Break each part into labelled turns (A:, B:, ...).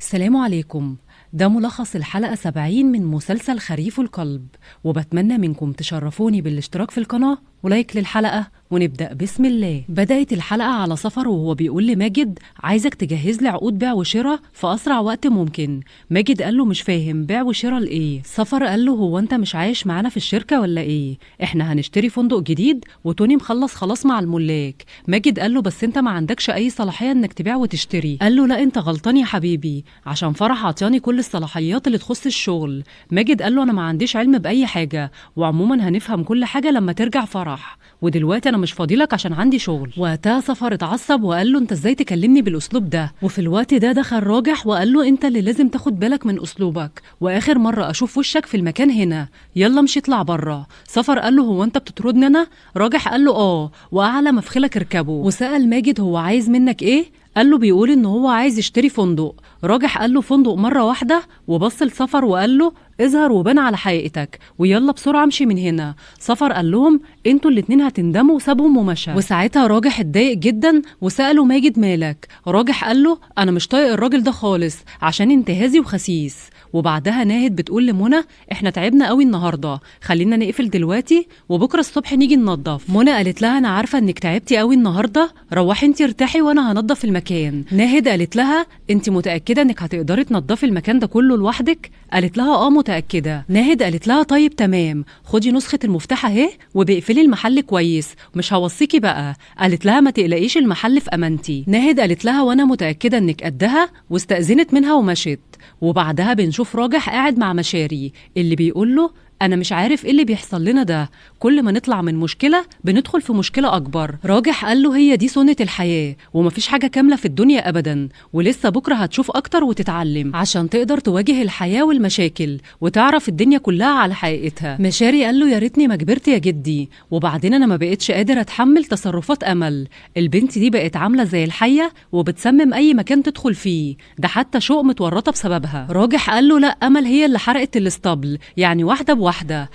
A: السلام عليكم. ده ملخص الحلقة 70 من مسلسل خريف القلب، وبتمنى منكم تشرفوني بالاشتراك في القناة ولايك للحلقة ونبدأ بسم الله. بدأت الحلقة على سفر وهو بيقول لماجد عايزك تجهز لي عقود بيع وشراء في أسرع وقت ممكن. ماجد قال له مش فاهم بيع وشراء لإيه؟ سفر قال له هو أنت مش عايش معانا في الشركة ولا إيه؟ إحنا هنشتري فندق جديد وتوني مخلص خلاص مع الملاك. ماجد قال له بس أنت ما عندكش أي صلاحية إنك تبيع وتشتري. قال له لا أنت غلطان يا حبيبي، عشان فرح عطياني كل الصلاحيات اللي تخص الشغل. ماجد قال له أنا ما عنديش علم بأي حاجة، وعموما هنفهم كل حاجة لما ترجع فرح، ودلوقتي انا مش فاضيلك عشان عندي شغل. وقتها سفر اتعصب وقال له انت ازاي تكلمني بالاسلوب ده؟ وفي الوقت ده دخل راجح وقال له انت اللي لازم تاخد بالك من اسلوبك، واخر مره اشوف وشك في المكان هنا، يلا مشي اطلع بره. سفر قال له هو انت بتطردني انا؟ راجح قال له اه، واعلى مفخلك اركبه. وسال ماجد هو عايز منك ايه؟ قال له بيقول ان هو عايز يشتري فندق. راجح قال له فندق مره واحده، وبص لسفر وقال له اظهر وبان على حقيقتك ويلا بسرعه امشي من هنا. سفر قال لهم انتوا الاتنين هتندموا وسابهم ومشى. وساعتها راجح اتضايق جدا وساله ماجد مالك؟ راجح قال له انا مش طايق الراجل ده خالص عشان انتهازي وخسيس. وبعدها ناهد بتقول لمنى احنا تعبنا قوي النهارده، خلينا نقفل دلوقتي وبكره الصبح نيجي ننظف. منى قالت لها انا عارفه انك تعبتي قوي النهارده، روحي انت ارتاحي وانا هنظف المكان. ناهد قالت لها انت متاكده انك هتقدري تنظفي المكان ده كله لوحدك؟ قالت لها اه متاكده. ناهد قالت لها طيب تمام، خدي نسخه المفتاح اهي وبقفلي المحل كويس، مش هوصيكي بقى. قالت لها ما تقلقيش المحل في امانتي. ناهد قالت لها وانا متاكده انك قدها، واستاذنت منها ومشت. وبعدها بنشوف راجح قاعد مع مشاري اللي بيقول له أنا مش عارف إيه اللي بيحصل لنا ده، كل ما نطلع من مشكلة بندخل في مشكلة أكبر. راجح قال له هي دي سنة الحياة ومفيش حاجة كاملة في الدنيا أبدا، ولسه بكرة هتشوف أكتر وتتعلم عشان تقدر تواجه الحياة والمشاكل وتعرف الدنيا كلها على حقيقتها. مشاري قال له يا ريتني ما كبرت يا جدي، وبعدين أنا ما بقتش قادر أتحمل تصرفات أمل. البنت دي بقت عاملة زي الحية وبتسمم أي مكان تدخل فيه، ده حتى شوق متورطة بسببها. راجح قال له لا أمل هي اللي حرقت الاسطبل، يعني واحدة.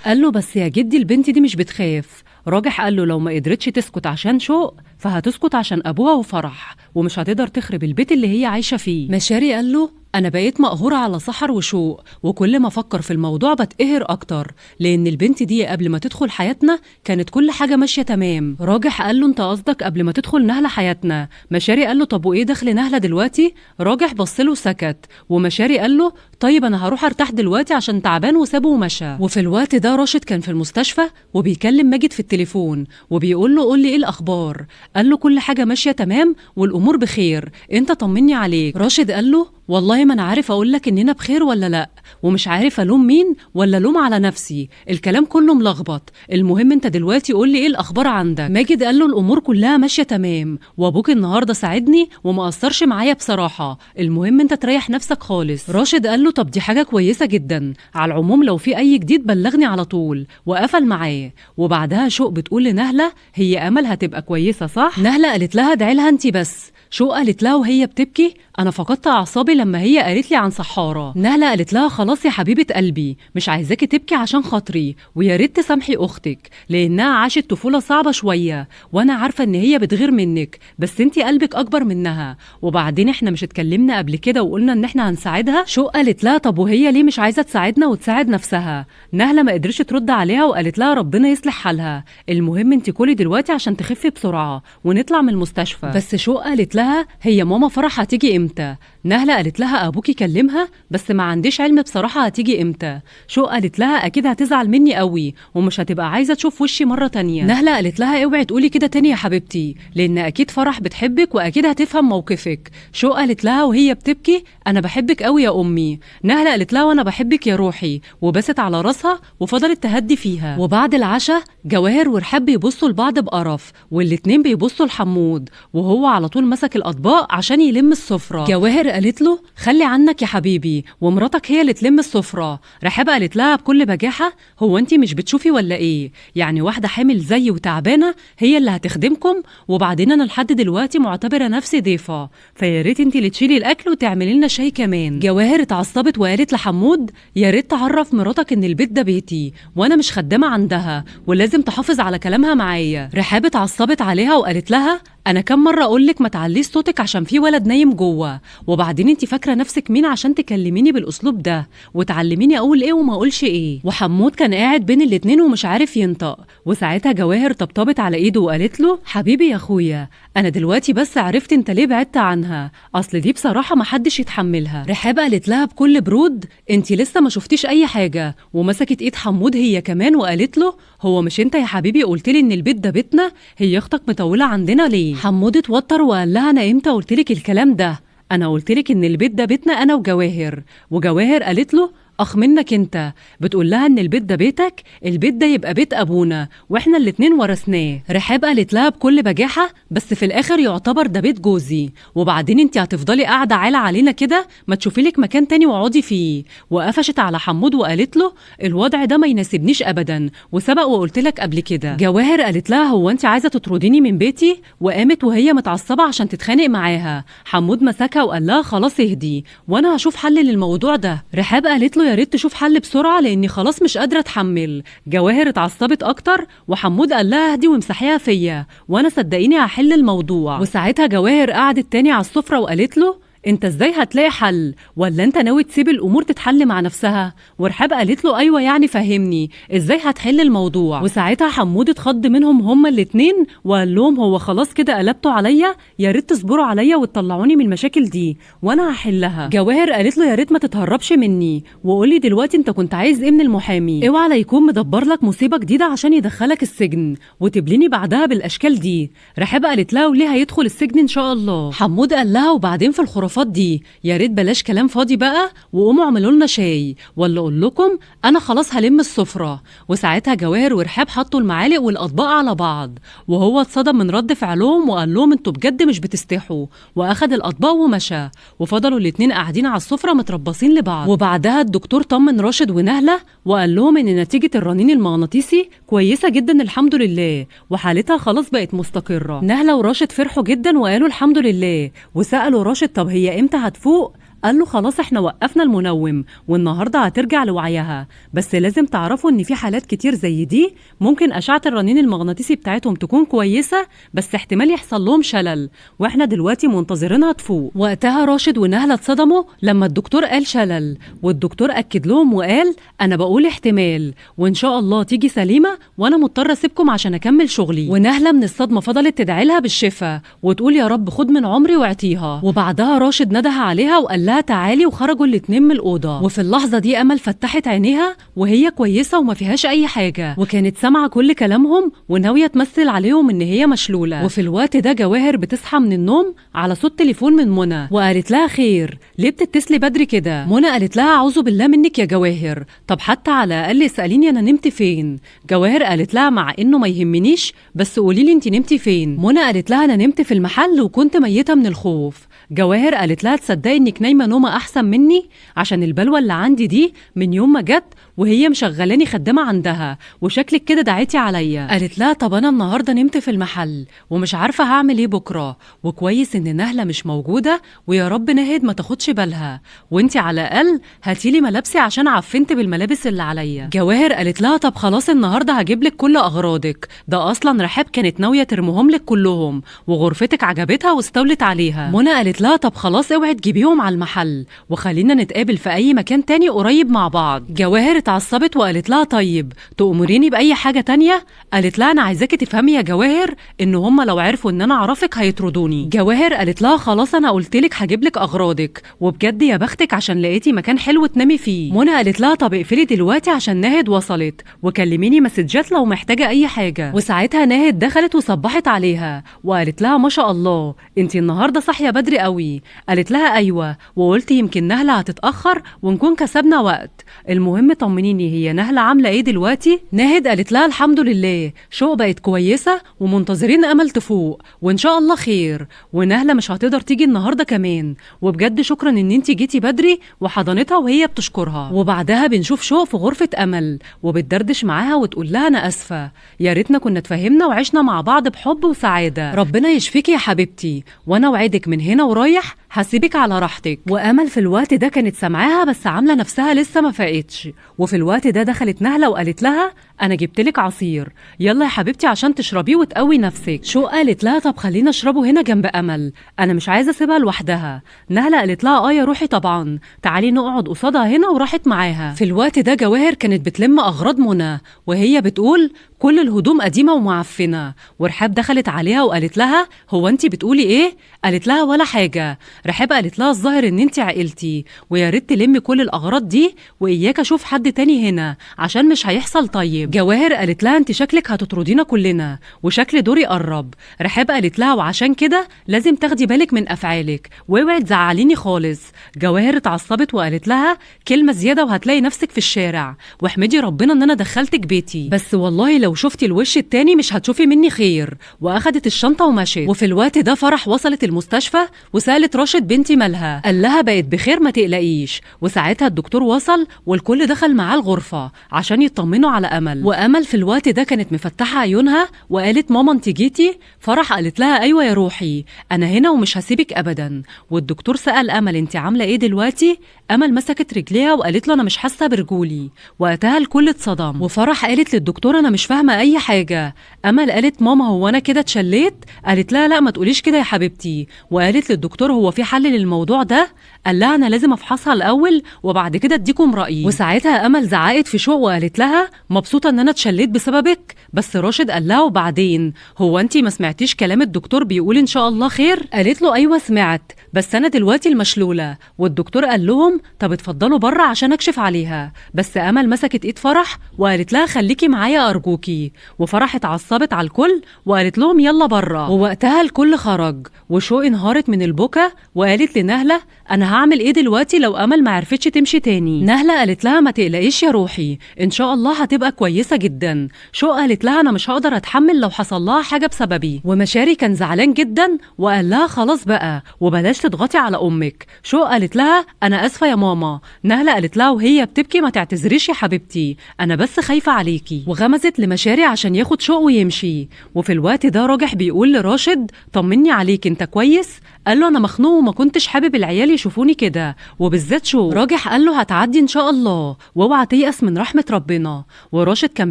A: قال له بس يا جدي البنت دي مش بتخاف. راجح قال له لو ما قدرتش تسكت عشان شوق فهتسكت عشان ابوها وفرح، ومش هتقدر تخرب البيت اللي هي عايشه فيه. مشاري قال له انا بقيت مقهوره على سحر وشوق، وكل ما افكر في الموضوع بتقهر اكتر، لان البنت دي قبل ما تدخل حياتنا كانت كل حاجه ماشيه تمام. راجح قال له انت قصدك قبل ما تدخل نهله حياتنا. مشاري قال له طب وايه دخل نهله دلوقتي؟ راجح بص له وسكت، ومشاري قال له طيب انا هروح ارتاح دلوقتي عشان تعبان، وسابه ومشى. وفي الوقت ده راشد كان في المستشفى وبيكلم ماجد في التليفون وبيقول له قول لي ايه الاخبار؟ قال له كل حاجه ماشيه تمام والامور بخير، انت طمني عليك. راشد قال له والله ما انا عارف اقول لك اننا بخير ولا لا، ومش عارف الوم مين ولا الوم على نفسي، الكلام كله ملخبط. المهم انت دلوقتي قول لي ايه الاخبار عندك؟ ماجد قال له الامور كلها ماشيه تمام، وابوك النهارده ساعدني وما قصرش معايا بصراحه، المهم انت تريح نفسك خالص. راشد قال له طب دي حاجه كويسه جدا، على العموم لو في اي جديد بلغني على طول، وقفل معاه. وبعدها شوق بتقول لنهله هي امل هتبقى كويسه صح؟ نهله قالت لها ادعي لها انت بس. شوق قالت لها وهي بتبكي انا فقدت اعصابي لما هي قالت لي عن سحاره. نهله قالت لها خلاص يا حبيبه قلبي مش عايزاكي تبكي عشان خاطري، ويا ريت تسامحي اختك لانها عاشت طفوله صعبه شويه، وانا عارفه ان هي بتغير منك بس انتي قلبك اكبر منها، وبعدين احنا مش اتكلمنا قبل كده وقلنا ان احنا هنساعدها؟ شوق قالت لها طب وهي ليه مش عايزه تساعدنا وتساعد نفسها؟ نهله ما قدرتش ترد عليها وقالت لها ربنا يصلح حالها، المهم انتي كلي دلوقتي عشان تخفي بسرعه ونطلع من المستشفى. بس شوق قالت لها هي ماما فرح هتيجي امتى؟ نهله قالت لها ابوكي كلمها بس ما عنديش علم بصراحه هتيجي امتى. شوق قالت لها اكيد هتزعل مني قوي ومش هتبقى عايزه تشوف وشي مره تانية. نهله قالت لها اوعي تقولي كده تاني يا حبيبتي، لان اكيد فرح بتحبك واكيد هتفهم موقفك. شوق قالت لها وهي بتبكي انا بحبك قوي يا امي. نهله قالت لها وانا بحبك يا روحي، وبست على راسها وفضلت تهدي فيها. وبعد العشاء جواهر ورحاب بيبصوا لبعض بقرف، والاتنين بيبصوا لحمود وهو على طول مسك الاطباق عشان يلم السفره. جواهر قالت له خلي عنك يا حبيبي ومراتك هي اللي تلم السفره. رحاب قالت لها بكل بجاحه هو انتي مش بتشوفي ولا ايه؟ يعني واحده حامل زيي وتعبانه هي اللي هتخدمكم؟ وبعدين انا لحد دلوقتي معتبره نفسي ضيفه، فيا ريت انتي اللي تشيلي الاكل وتعملي لنا شاي كمان. جواهر اتعصبت وقالت لحمود يا ريت تعرف مراتك ان البيت ده بيتي وانا مش خدامه عندها ولازم تحافظ على كلامها معايا. رحاب اتعصبت عليها وقالت لها انا كم مره اقولك ما تعليش صوتك عشان في ولد نايم جوه، وبعدين انت فاكره نفسك مين عشان تكلميني بالاسلوب ده وتعلميني اقول ايه وما اقولش ايه؟ وحمود كان قاعد بين الاتنين ومش عارف ينطق، وساعتها جواهر طبطبت على ايده وقالت له حبيبي يا اخويا، انا دلوقتي بس عرفت انت ليه بعدت عنها، اصل دي بصراحه ما حدش يتحملها. رحاب قالت لها بكل برود انت لسه ما شفتيش اي حاجه، ومسكت ايد حمود هي كمان وقالت له هو مش انت يا حبيبي قلت لي ان البيت ده بيتنا؟ هي اختك مطوله عندنا ليه؟ حمود اتوتر وقال لها انا امتى قلت لك الكلام ده؟ انا قلت لك ان البيت ده بيتنا انا وجواهر. وجواهر قالت له اخ منك انت، بتقول لها ان البيت ده بيتك؟ البيت ده يبقى بيت ابونا واحنا الاتنين ورثناه. رحاب قالت لها بكل بجاحه بس في الاخر يعتبر ده بيت جوزي، وبعدين انت هتفضلي قاعده عالة علينا كده؟ ما تشوفي لك مكان تاني واقعدي فيه. وقفشت على حمود وقالت له الوضع ده ما يناسبنيش ابدا، وسبق وقلت لك قبل كده. جواهر قالت لها هو انت عايزه تطرديني من بيتي؟ وقامت وهي متعصبه عشان تتخانق معاها. حمود مسكها وقال لها خلاص اهدي وانا هشوف حل للموضوع ده. رحاب قالت له يا ريت تشوف حل بسرعه لاني خلاص مش قادره اتحمل. جواهر اتعصبت اكتر وحمود قال لها اهدي وامسحيها فيا وانا صدقيني هحل الموضوع. وساعتها جواهر قعدت تاني على السفره وقالت له انت ازاي هتلاقي حل؟ ولا انت ناوي تسيب الامور تتحل مع نفسها؟ ورحاب قالت له ايوه يعني فهمني ازاي هتحل الموضوع. وساعتها حمود اتخض منهم هما الاتنين وقال لهم هو خلاص كده قلبتوا عليا؟ يا ريت تصبروا عليا وتطلعوني من المشاكل دي وانا هحلها. جواهر قالت له يا ريت ما تتهربش مني، وقولي دلوقتي انت كنت عايز ايه من المحامي؟ اوعى لا يكون مدبر لك مصيبه جديده عشان يدخلك السجن وتبليني بعدها بالاشكال دي. رحاب قالت لها وليه هيدخل السجن ان شاء الله؟ حمود قال لها وبعدين في الخرافات دي يا ريت بلاش كلام فاضي بقى وقوموا اعملوا لنا شاي، ولا اقول لكم انا خلاص هلم السفره. وساعتها جواهر ورحاب حطوا المعالق والاطباق على بعض، وهو اتصدم من رد فعلهم وقال لهم انتوا بجد مش بتستحوا، واخد الاطباق ومشى. وفضلوا الاتنين قاعدين على السفره متربصين لبعض. وبعدها الدكتور طمن راشد ونهله وقال لهم ان نتيجه الرنين المغناطيسي كويسه جدا الحمد لله، وحالتها خلاص بقت مستقره. نهله وراشد فرحوا جدا وقالوا الحمد لله، وسالوا راشد طب هي امتى هتفوق؟ قال له خلاص احنا وقفنا المنوم والنهارده هترجع لوعيها، بس لازم تعرفوا ان في حالات كتير زي دي ممكن اشعه الرنين المغناطيسي بتاعتهم تكون كويسه بس احتمال يحصل لهم شلل، واحنا دلوقتي منتظرينها تفوق. وقتها راشد ونهله اتصدموا لما الدكتور قال شلل، والدكتور اكد لهم وقال انا بقول احتمال وان شاء الله تيجي سليمه وانا مضطره اسيبكم عشان اكمل شغلي. ونهله من الصدمه فضلت تدعي لها بالشفاء وتقول يا رب خد من عمري واعطيها. وبعدها راشد نده عليها وقال لها تعالي، وخرجوا الاتنين من الأوضة. وفي اللحظة دي أمل فتحت عينيها وهي كويسة وما فيهاش أي حاجة، وكانت سامعة كل كلامهم وناوية تمثل عليهم إن هي مشلولة. وفي الوقت ده جواهر بتصحى من النوم على صوت تليفون من منى وقالت لها خير ليه بتتصلي بدري كده؟ منى قالت لها أعوذ بالله منك يا جواهر، طب حتى على الأقل اسأليني أنا نمت فين. جواهر قالت لها مع إنه ما يهمنيش بس قوليلي أنت نمتي فين. منى قالت لها أنا نمت في المحل وكنت ميتة من الخوف. جواهر قالت لها تصدقي انك نايمه نومه احسن مني عشان البلوه اللي عندي دي من يوم ما جت وهي مشغلاني خدامه عندها وشكلك كده دعيتي عليا. قالت لها طب انا النهارده نمت في المحل ومش عارفه هعمل ايه بكره، وكويس ان نهله مش موجوده ويا رب نهد ما تاخدش بالها، وانتي على الاقل هاتيلي ملابسي عشان عفنت بالملابس اللي عليا. جواهر قالت لها طب خلاص النهارده هجيب لك كل اغراضك، ده اصلا رحاب كانت ناويه ترميهم لك كلهم وغرفتك عجبتها واستولت عليها. منى قالت لها طب خلاص اوعي تجيبيهم على المحل وخلينا نتقابل في اي مكان تاني قريب مع بعض. جواهر اتعصبت وقالت لها طيب تأمريني باي حاجه تانية؟ قالت لها انا عايزاكي تفهمي يا جواهر ان هم لو عرفوا ان انا اعرفك هيطردوني. جواهر قالت لها خلاص انا قلت لك هجيب لك اغراضك، وبجد يا بختك عشان لقيتي مكان حلو تنامي فيه. منى قالت لها طب اقفلي دلوقتي عشان ناهد وصلت وكلميني مسجات لو محتاجه اي حاجه. وساعتها ناهد دخلت وصبحت عليها وقالت لها ما شاء الله انتي النهارده صاحيه بدري قوي. قالت لها ايوه، وقلت يمكن نهله هتتاخر ونكون كسبنا وقت. المهم طمنيني هي نهله عامله ايه دلوقتي؟ ناهد قالت لها الحمد لله شو بقت كويسه ومنتظرين امل تفوق وان شاء الله خير، ونهله مش هتقدر تيجي النهارده كمان، وبجد شكرا ان انتي جيتي بدري وحضنتها وهي بتشكرها. وبعدها بنشوف شوق في غرفه امل وبتدردش معاها وتقول لها انا اسفه، يا ريتنا كنا اتفاهمنا وعشنا مع بعض بحب وسعاده. ربنا يشفيكي يا حبيبتي، وانا وعدك من هنا ورايح هسيبك على راحتك. وامل في الوقت ده كانت سامعاها بس عامله نفسها لسه ما فاقتش. وفي الوقت ده دخلت نهله وقالت لها انا جبتلك عصير، يلا يا حبيبتي عشان تشربيه وتقوي نفسك. شوق قالت لها طب خلينا اشربه هنا جنب امل، انا مش عايزه اسيبها لوحدها. نهله قالت لها يا روحي طبعا، تعالي نقعد قصادها هنا، وراحت معاها. في الوقت ده جواهر كانت بتلم اغراض منى وهي بتقول كل الهدوم قديمه ومعفنه، ورحاب دخلت عليها وقالت لها هو انت بتقولي ايه؟ قالت لها ولا حاجه. رحاب قالت لها الظاهر ان انت عقلتي، ويا ريت تلمي كل الاغراض دي واياك اشوف حد تاني هنا عشان مش هيحصل. طيب جواهر قالت لها انت شكلك هتطردينا كلنا وشكل دوري قرب. رحاب قالت لها وعشان كده لازم تاخدي بالك من افعالك واوعي تزعليني خالص. جواهر اتعصبت وقالت لها كلمه زياده وهتلاقي نفسك في الشارع، واحمدي ربنا ان انا دخلتك بيتي، بس والله لو شفتي الوش التاني مش هتشوفي مني خير. واخدت الشنطه ومشت. وفي الوقت ده فرح وصلت المستشفى وسالت راشد بنتي مالها، قال لها بقت بخير ما تقلقيش. وساعتها الدكتور وصل والكل دخل معاه الغرفه عشان يطمنوا على امل. وامل في الوقت ده كانت مفتحه عيونها وقالت ماما انت جيتي؟ فرح قالت لها ايوه يا روحي انا هنا ومش هسيبك ابدا. والدكتور سال امل انت عامله ايه دلوقتي؟ امل مسكت رجليها وقالت له انا مش حاسه برجولي. وقتها الكل اتصدم وفرح قالت للدكتور انا مش فاهمه اي حاجه. امل قالت ماما هو انا كده اتشليت؟ قالت لها لا ما تقوليش كده يا حبيبتي. وقالت للدكتور هو في حل للموضوع ده؟ قال لها انا لازم افحصها الاول وبعد كده اديكم رايي. وساعتها امل زعقت في شوق وقالت لها مبسوطه ان انا اتشليت بسببك؟ بس راشد قال لها وبعدين هو انت ما سمعتيش كلام الدكتور بيقول ان شاء الله خير؟ قالت له ايوه سمعت بس انا دلوقتي المشلوله. والدكتور قال لهم طب اتفضلوا بره عشان اكشف عليها. بس امل مسكت ايد فرح وقالت لها خليكي معايا ارجوكي. وفرح اتعصبت على الكل وقالت لهم يلا بره. ووقتها الكل خرج وشوق انهارت من البكا وقالت لنهله انا هعمل ايه دلوقتي لو امل ما عرفتش تمشي تاني؟ نهله قالت لها ما تقلقيش يا روحي ان شاء الله هتبقى كويسه جدا. شوق قالت لها انا مش هقدر اتحمل لو حصل لها حاجه بسببي. ومشاري كان زعلان جدا وقال لها خلاص بقى وبلاش تضغطي على امك. شوق قالت لها انا اسفه يا ماما. نهله قالت لها وهي بتبكي ما تعتذريش يا حبيبتي انا بس خايفه عليكي. وغمزت لمشاري عشان ياخد شوق ويمشي. وفي الوقت ده راجح بيقول لراشد طمني عليك انت كويس؟ قال له انا مخنوق وما كنتش حابب العيال يشوفوني كده وبالذات شو. راجح قال له هتعدي ان شاء الله واوعى تيأس من رحمه ربنا. وراشد كان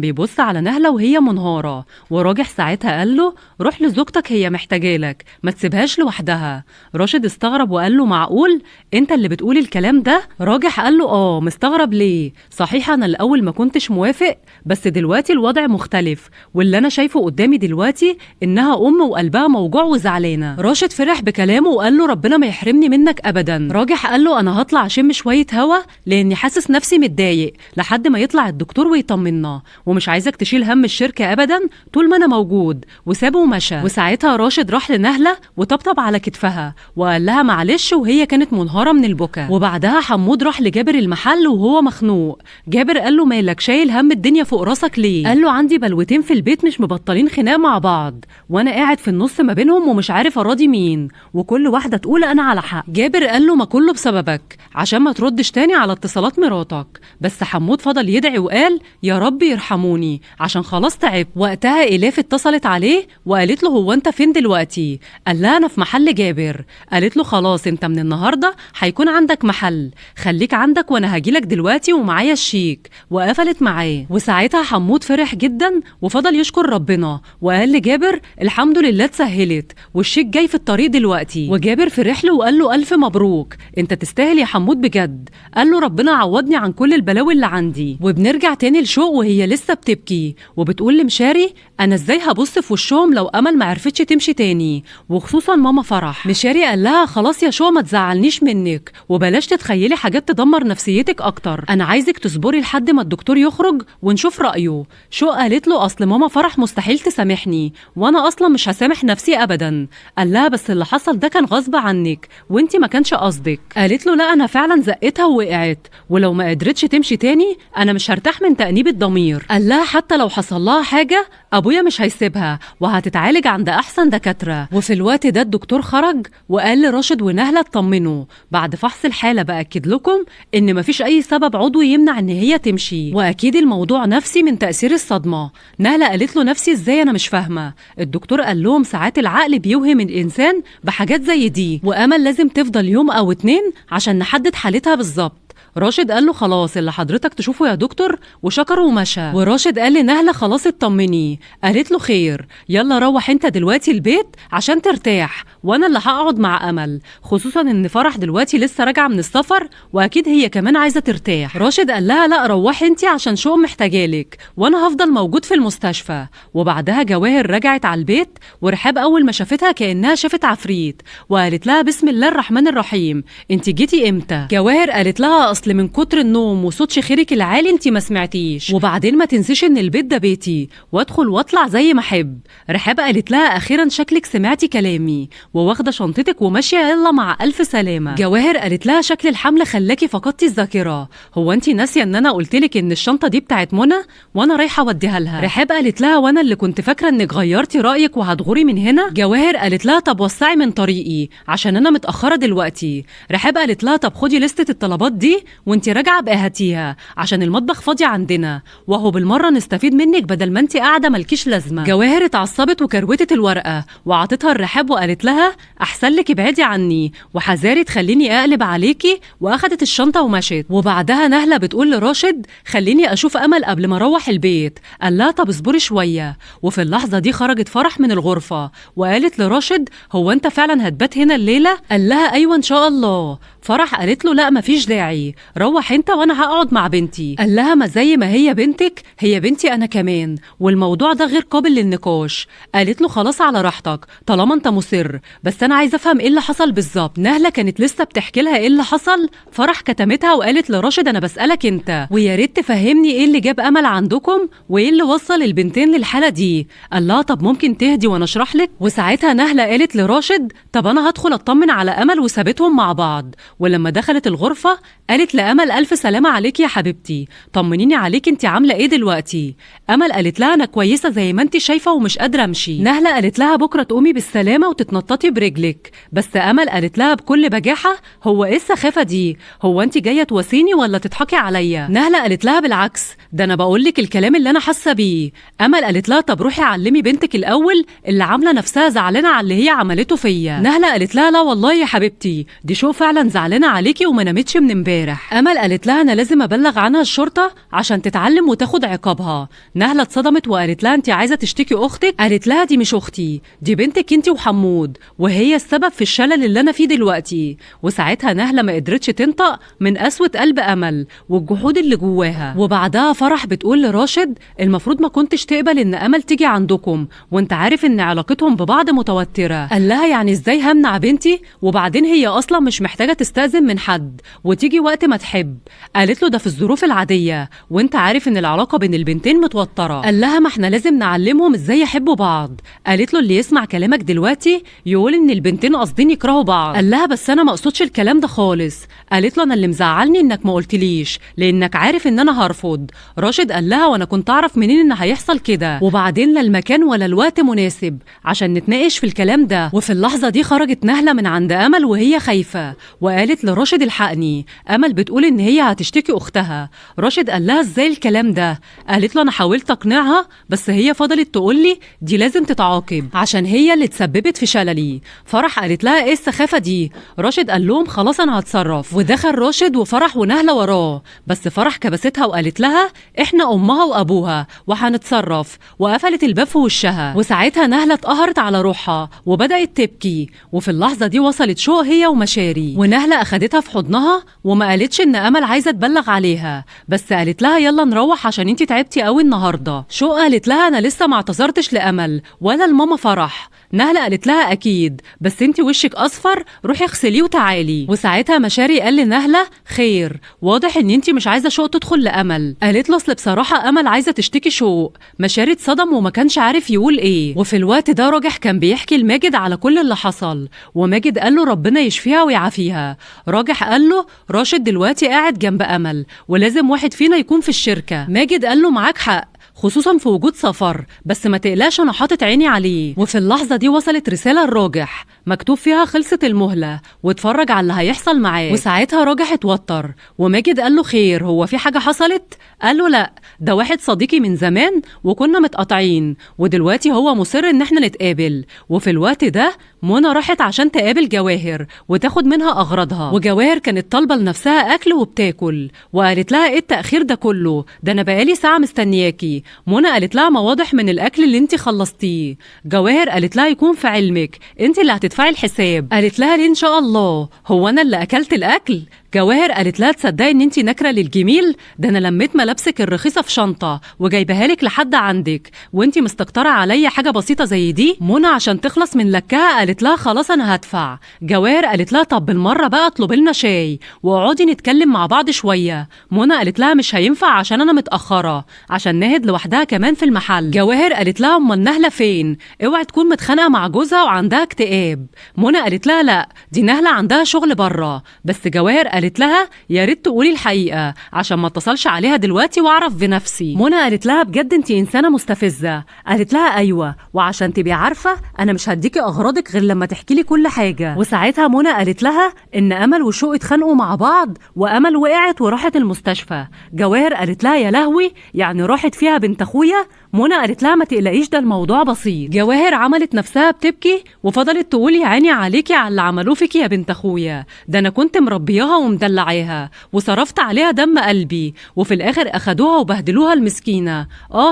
A: بيبص على نهله وهي منهاره. وراجح ساعتها قال له روح لزوجتك هي محتاجالك ما تسيبهاش لوحدها. راشد استغرب وقال له معقول انت اللي بتقول الكلام ده؟ راجح قال له مستغرب ليه؟ صحيح انا الاول ما كنتش موافق بس دلوقتي الوضع مختلف واللي انا شايفه قدامي دلوقتي انها وقلبها موجوع وزعلانه. راشد فرح بكلامه وقال له ربنا ما يحرمني منك ابدا. راجح قال له انا هطلع اشم شويه هوا لاني حاسس نفسي متضايق لحد ما يطلع الدكتور ويطمنا ومش عايزك تشيل هم الشركه ابدا طول ما انا موجود. وسابه ومشى. وساعتها راشد راح لنهله وطبطب على كتفها وقال لها معلش وهي كانت منهاره من البكا. وبعدها حمود راح لجابر المحل وهو مخنوق. جابر قال له مالك شايل هم الدنيا فوق راسك ليه؟ قال له عندي بلوتين في البيت مش مبطلين خناق مع بعض وانا قاعد في النص ما بينهم ومش عارف اراضي مين وكل واحده تقول انا على حق. جابر قال له ما كله بسببك عشان ما تردش تاني على اتصالات مراتك. بس حمود فضل يدعي وقال يا رب يرحموني عشان خلاص تعب. وقتها إلاف اتصلت عليه وقالت له هو انت فين دلوقتي؟ قال لها انا في محل جابر. قالت له خلاص انت من النهارده هيكون عندك محل خليك عندك وانا هجيلك دلوقتي ومعايا الشيك. وقفلت معاه. وساعتها حمود فرح جدا وفضل يشكر ربنا وقال لجابر الحمد لله اتسهلت والشيك جاي في الطريق دلوقتي. وجابر فرح له وقال له الف مبروك انت تستاهل يا حمود بجد. قال له ربنا عوضني عن كل البلاوي اللي عندي. وبنرجع تاني لشوق وهي لسه بتبكي وبتقول لمشاري انا ازاي هبص في وشهم لو امل ما عرفتش تمشي تاني وخصوصا ماما فرح. مشاري قال لها خلاص يا شوق ما تزعلنيش منك وبلاش تتخيلي حاجات تدمر نفسيتك اكتر انا عايزك تصبري لحد ما الدكتور يخرج ونشوف رايه. شوق قالت له اصل ماما فرح مستحيل تسامحني وانا اصلا مش هسامح نفسي ابدا. قال لها بس اللي حصل ده كان غصب عنك وانتي ما كانش قصدك. قالت له لا انا فعلا زقتها ووقعت ولو ما قدرتش تمشي تاني انا مش هرتاح من تأنيب الضمير. قال لها حتى لو حصل لها حاجه ابويا مش هيسيبها وهتتعالج عند احسن دكاتره. وفي الوقت ده الدكتور خرج وقال لراشد ونهله اطمنوا بعد فحص الحاله باكد لكم ان مفيش اي سبب عضوي يمنع ان هي تمشي واكيد الموضوع نفسي من تاثير الصدمه. نهله قالت له نفسي ازاي انا مش فاهمه. الدكتور قال لهم ساعات العقل بيوهم الانسان بحاجات زي دي وامل لازم تفضل يوم او 2 عشان نحدد حالتها بالظبط. راشد قال له خلاص اللي حضرتك تشوفه يا دكتور، وشكره ومشى. وراشد قال لنهلة خلاص اطمني. قالت له خير، يلا روح انت دلوقتي البيت عشان ترتاح، وانا اللي هقعد مع امل، خصوصا ان فرح دلوقتي لسه راجعه من السفر واكيد هي كمان عايزه ترتاح. راشد قال لها لا روحي انت عشان شؤم محتاجالك، وانا هفضل موجود في المستشفى. وبعدها جواهر رجعت على البيت، ورحاب اول ما شافتها كانها شافت عفريت، وقالت لها بسم الله الرحمن الرحيم، انت جيتي امتى؟ جواهر قالت لها اصل من كتر النوم وصوت شخيرك العالي انت ما سمعتيش، وبعدين ما تنسيش ان البيت ده بيتي وادخل واطلع زي ما احب. رحاب قالت لها اخيرا شكلك سمعتي كلامي وواخده شنطتك وماشيه، يلا مع الف سلامه. جواهر قالت لها شكل الحمل خلاكي فقدتي الذاكره، هو انت ناسيه ان انا قلتلك ان الشنطه دي بتاعت منى وانا رايحه اوديها لها؟ رحاب قالت لها وانا اللي كنت فاكره انك غيرتي رايك وهتغوري من هنا. جواهر قالت لها طب وسعي من طريقي عشان انا متاخره دلوقتي. رحاب قالت لها طب خدي لستة الطلبات دي وانت راجعه بقى هاتيها عشان المطبخ فاضي عندنا، وهو بالمره نستفيد منك بدل ما انت قاعده مالكيش لازمه. جواهر اتعصبت وكروتت الورقه وعطتها الرحاب وقالت لها احسن لك ابعدي عني وحذاري تخليني اقلب عليكي، واخدت الشنطه ومشت. وبعدها نهله بتقول لراشد خليني اشوف امل قبل ما اروح البيت. قال لها طب اصبري شويه. وفي اللحظه دي خرجت فرح من الغرفه وقالت لراشد هو انت فعلا هتبات هنا الليله؟ قال لها ايوه ان شاء الله. فرح قالت له لا مفيش داعي، روح انت وانا هقعد مع بنتي. قال لها ما زي ما هي بنتك هي بنتي انا كمان، والموضوع ده غير قابل للنقاش. قالت له خلاص على راحتك طالما انت مصر، بس انا عايزه افهم ايه اللي حصل بالظبط. نهله كانت لسه بتحكي لها ايه اللي حصل، فرح كتمتها وقالت لراشد انا بسالك انت، ويا ريت تفهمني ايه اللي جاب امل عندكم وايه اللي وصل البنتين للحاله دي. قال لها طب ممكن تهدي وانا اشرح لك. وساعتها نهله قالت لراشد طب انا هدخل اطمن على امل، وسابتهم مع بعض. ولما دخلت الغرفه قالت لامل الف سلامه عليكي يا حبيبتي، طمنيني عليك انت عامله ايه دلوقتي؟ امل قالت لها انا كويسه زي ما انت شايفه ومش قادره امشي. نهله قالت لها بكره تقومي بالسلامه وتتنططي برجلك. بس امل قالت لها بكل بجاحه هو ايه السخافه دي؟ هو انت جايه تواسيني ولا تضحكي عليا؟ نهله قالت لها بالعكس، ده انا بقول لك الكلام اللي انا حاسه بيه. امل قالت لها طب روحي علمي بنتك الاول اللي عامله نفسها زعلانه على اللي هي عملته فيا. نهله قالت لها لا والله يا حبيبتي دي شو فعلا زعلانه عليكي وما نامتش من امبارح. امل قالت لها انا لازم ابلغ عنها الشرطه عشان تتعلم وتاخد عقابها. نهله اتصدمت وقالت لها انت عايزه تشتكي اختك؟ قالت لها دي مش اختي، دي بنتك انت وحمود، وهي السبب في الشلل اللي انا فيه دلوقتي. وساعتها نهله ما قدرتش تنطق من قسوه قلب امل والجحود اللي جواها. وبعدها فرح بتقول لراشد المفروض ما كنتش تقبل ان امل تيجي عندكم وانت عارف ان علاقتهم ببعض متوتره. قال لها يعني ازاي همنع بنتي؟ وبعدين هي اصلا مش محتاجه تستأذن من حد وتيجي وقت ما تحب. قالت له ده في الظروف العاديه وانت عارف ان العلاقه بين البنتين متوتره. قال لها ما احنا لازم نعلمهم ازاي يحبوا بعض. قالت له اللي يسمع كلامك دلوقتي يقول ان البنتين قاصدين يكرهوا بعض. قال لها بس انا ما اقصدش الكلام ده خالص. قالت له انا اللي مزعلني انك ما قلتليش لانك عارف ان انا هرفض. راشد قال لها وانا كنت اعرف منين ان هيحصل كده، وبعدين لا المكان ولا الوقت مناسب عشان نتناقش في الكلام ده. وفي اللحظه دي خرجت نهله من عند امل وهي خايفه وقالت لراشد الحقني، امل بتقول ان هي هتشتكي اختها. راشد قال لها ازاي الكلام ده؟ قالت له انا حاولت اقنعها بس هي فضلت تقول لي دي لازم تتعاقب عشان هي اللي تسببت في شللي. فرح قالت لها ايه السخافه دي؟ راشد قال لهم خلاص انا هتصرف. ودخل راشد وفرح ونهله وراه، بس فرح كبستها وقالت لها احنا امها وابوها وهنتصرف، وقفلت الباب في وشها. وساعتها نهله اتقهرت على روحها وبدات تبكي. وفي اللحظه دي وصلت شوق هي ومشاري، ونهله اخدتها في حضنها وما قالتش ان امل عايزه تبلغ عليها، بس قالت لها يلا نروح عشان انتي تعبتي قوي النهارده. شوق قالت لها انا لسه ما اعتذرتش لامل ولا لماما فرح. نهله قالت لها اكيد بس انتي وشك اصفر، روحي اغسليه وتعالي. وساعتها مشاري قال لنهله خير، واضح ان انتي مش عايزه شوق تدخل لامل. قالت له اصل بصراحه امل عايزه تشتكي شوق. مشاري اتصدم وما كانش عارف يقول ايه. وفي الوقت ده راجح كان بيحكي لماجد على كل اللي حصل، وماجد قال له ربنا يشفيها ويعافيها. راجح قال له راشد دلوقتي قاعد جنب امل ولازم واحد فينا يكون في الشركه. ماجد قال له معاك حق، خصوصا في وجود سفر، بس ما تقلقش انا حاطط عيني عليه. وفي اللحظة دي وصلت رسالة لراجح مكتوب فيها خلصت المهلة واتفرج على اللي هيحصل معاه. وساعتها راجح اتوتر وماجد قال له خير، هو في حاجة حصلت؟ قال له لا، ده واحد صديقي من زمان وكنا متقاطعين ودلوقتي هو مصر ان احنا نتقابل. وفي الوقت ده منى راحت عشان تقابل جواهر وتاخد منها اغراضها، وجواهر كانت طالبه لنفسها اكل وبتاكل، وقالت لها ايه التاخير ده كله؟ ده انا بقالي ساعه مستنياكي. منى قالت لها ما واضح من الاكل اللي انت خلصتيه. جواهر قالت لها يكون في علمك انت اللي هتدفعي الحساب. قالت لها ليه ان شاء الله؟ هو انا اللي اكلت الاكل؟ جواهر قالت لها تصدقي ان انتي نكره للجميل؟ ده انا لميت ملابسك الرخيصه في شنطه وجايبها لك لحد عندك وانتي مستكتره عليا حاجه بسيطه زي دي. منى عشان تخلص من لكها قالت لها خلاص انا هدفع. جواهر قالت لها طب بالمره بقى اطلب لنا شاي واقعدي نتكلم مع بعض شويه. منى قالت لها مش هينفع عشان انا متاخره، عشان ناهد لوحدها كمان في المحل. جواهر قالت لها امال نهله فين؟ اوعي تكون متخانقه مع جوزها وعندها اكتئاب. منى قالت لها لا، دي نهله عندها شغل بره. بس جواهر قالت لها يا ريت تقولي الحقيقه عشان ما اتصلش عليها دلوقتي واعرف بنفسي. منى قالت لها بجد انت انسانه مستفزه. قالت لها ايوه، وعشان تبقي عارفه انا مش هديكي اغراضك غير لما تحكي لي كل حاجه. وساعتها منى قالت لها ان امل وشوق اتخانقوا مع بعض وامل وقعت وراحت المستشفى. جواهر قالت لها يا لهوي، يعني راحت فيها بنت اخويا؟ منى قالت لها ما تقلقيش ده الموضوع بسيط. جواهر عملت نفسها بتبكي وفضلت تقول يا عيني عليكي على اللي عملوه فيكي يا بنت اخويا، ده انا كنت مربياها ومدلعاها وصرفت عليها دم قلبي وفي الاخر اخدوها وبهدلوها المسكينه.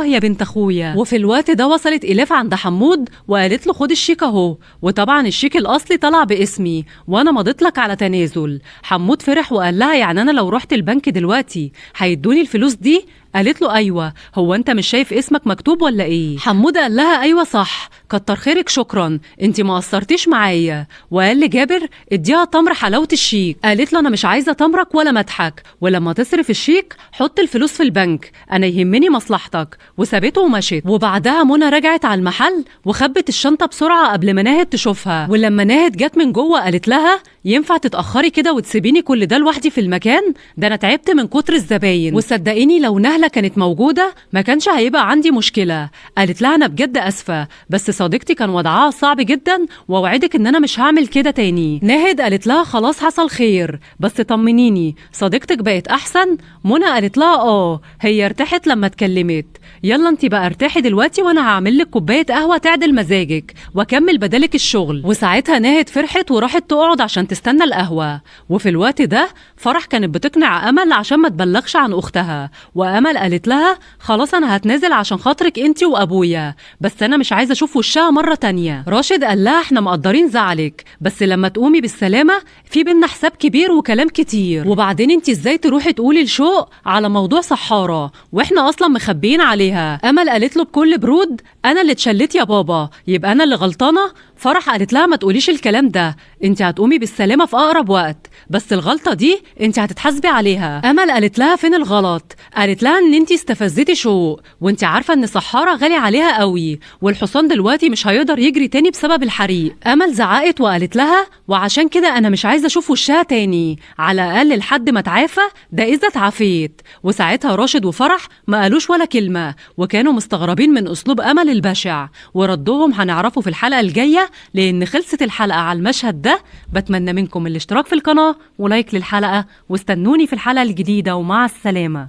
A: يا بنت اخويا. وفي الوقت ده وصلت إلاف عند حمود وقالت له خد الشيك اهو، وطبعا الشيك الاصلي طلع باسمي وانا مضيت لك على تنازل. حمود فرح وقال لها يعني انا لو رحت البنك دلوقتي هيدوني الفلوس دي؟ قالت له ايوه، هو انت مش شايف اسمك مكتوب ولا ايه؟ حمود قال لها ايوه صح، كتر خيرك شكرا، انت ما قصرتيش معايا. وقال لجابر اديها تمر حلاوه الشيك. قالت له انا مش عايزه تمرك ولا مضحك، ولما تصرف الشيك حط الفلوس في البنك، انا يهمني مصلحتك. وسابته ومشت. وبعدها منى رجعت على المحل وخبت الشنطه بسرعه قبل ما ناهد تشوفها. ولما ناهد جت من جوه قالت لها ينفع تتاخري كده وتسيبيني كل ده لوحدي في المكان؟ ده انا تعبت من كتر الزباين، وصدقيني لو نهله كانت موجوده ما كانش هيبقى عندي مشكله. قالت لها انا بجد اسفه، بس صديقتي كان وضعها صعب جدا واوعدك ان انا مش هعمل كده تاني. ناهد قالت لها خلاص حصل خير، بس طمنيني صديقتك بقت احسن؟ منى قالت لها هي ارتاحت لما اتكلمت. يلا انت بقى ارتاحي دلوقتي وانا هعمل لك كوبايه قهوه تعدل مزاجك واكمل بدالك الشغل. وساعتها ناهد فرحت وراحت تقعد عشان تستنى القهوه. وفي الوقت ده فرح كانت بتقنع امل عشان ما تبلغش عن اختها، وامل قالت لها خلاص انا هتنازل عشان خاطرك انت وابويا، بس انا مش عايزه اشوف وشها مره تانية. راشد قال لها احنا مقدرين زعلك، بس لما تقومي بالسلامه في بينا حساب كبير وكلام كتير. وبعدين انت ازاي تروحي تقولي لشوق على موضوع سحاره واحنا اصلا مخبيين عليها؟ امل قالت له بكل برود انا اللي اتشلت يا بابا، يبقى انا اللي غلطانه؟ فرح قالت لها ما تقوليش الكلام ده، انت هتقومي بالسلامه في اقرب وقت، بس الغلطه دي انت هتتحاسبي عليها. امل قالت لها فين الغلط؟ قالت لها ان انت استفزتي شوق، وانت عارفه ان سحاره غالي عليها قوي والحصان دلوقتي مش هيقدر يجري تاني بسبب الحريق. امل زعقت وقالت لها وعشان كده انا مش عايزه اشوف وشها تاني، على الاقل لحد ما اتعافى، ده اذا اتعافيت. وساعتها راشد وفرح ما قالوش ولا كلمه وكانوا مستغربين من اسلوب امل البشع، وردهم هنعرفه في الحلقه الجايه لان خلصت الحلقه على المشهد ده. بتمنى منكم الاشتراك في القناه ولايك للحلقه، واستنوني في الحلقه الجديده، ومع السلامه.